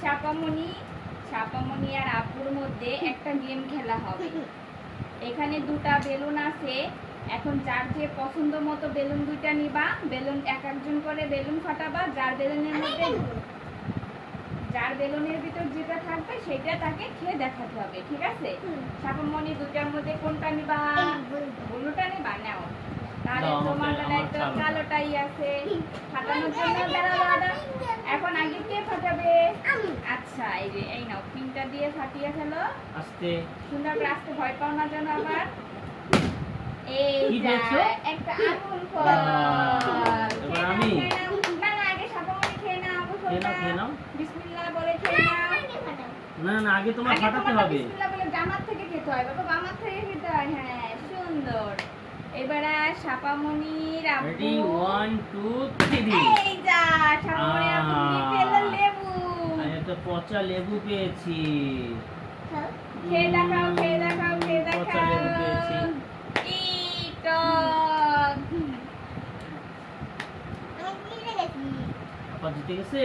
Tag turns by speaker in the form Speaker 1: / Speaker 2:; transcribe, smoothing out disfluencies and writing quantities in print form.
Speaker 1: ছাপামণি আর আপুর মধ্যে একটা গেম খেলা হবে। এখানে দুটা বেলুন আছে। এখন যার যে পছন্দ মতো বেলুন দুইটা নিবা, বেলুন এক একজন করে বেলুন ফাটাবা। যার বেলুনের ভিতর যেটা থাকবে সেটা তাকে খেয়ে দেখাতে হবে, ঠিক আছে? ছাপামণি দুটার মধ্যে কোনটা নিবা? ব্লুটা নিবা? নাও তাহলে তোমার বেলায় তো কালোটাই আছে ফাটানোর জন্য। দাঁড়া এখন আগে কে ফাটাবে? আচ্ছা এই নাও, পিনটা দিয়ে ফাটিয়ে ফেলো আস্তে সুন্দর করে। আস্তে ভয় পাও না যেন আবার। এই একটা আঙুল ফল। এবার আমি না আগে ছাপামণি খেয়ে নাও। খেয়ে নাও বিসমিল্লাহ বলে খেয়ে নাও। না আগে তোমার ফাটাতে হবে। বিসমিল্লাহ বলে জামাত থেকে খেতে হয় বাবা, বামার থেকে খেতে হয়। হ্যাঁ সুন্দর। এবারে ছাপামণির আপু রেডি 1 2 3 এই যা ছাপামণি আপু নিয়ে পেলো লেবু। আমি তো পচা লেবু পেয়েছি। খেয়ে দেখাও পচা লেবু পেয়েছি। আপা জিতে গেছে।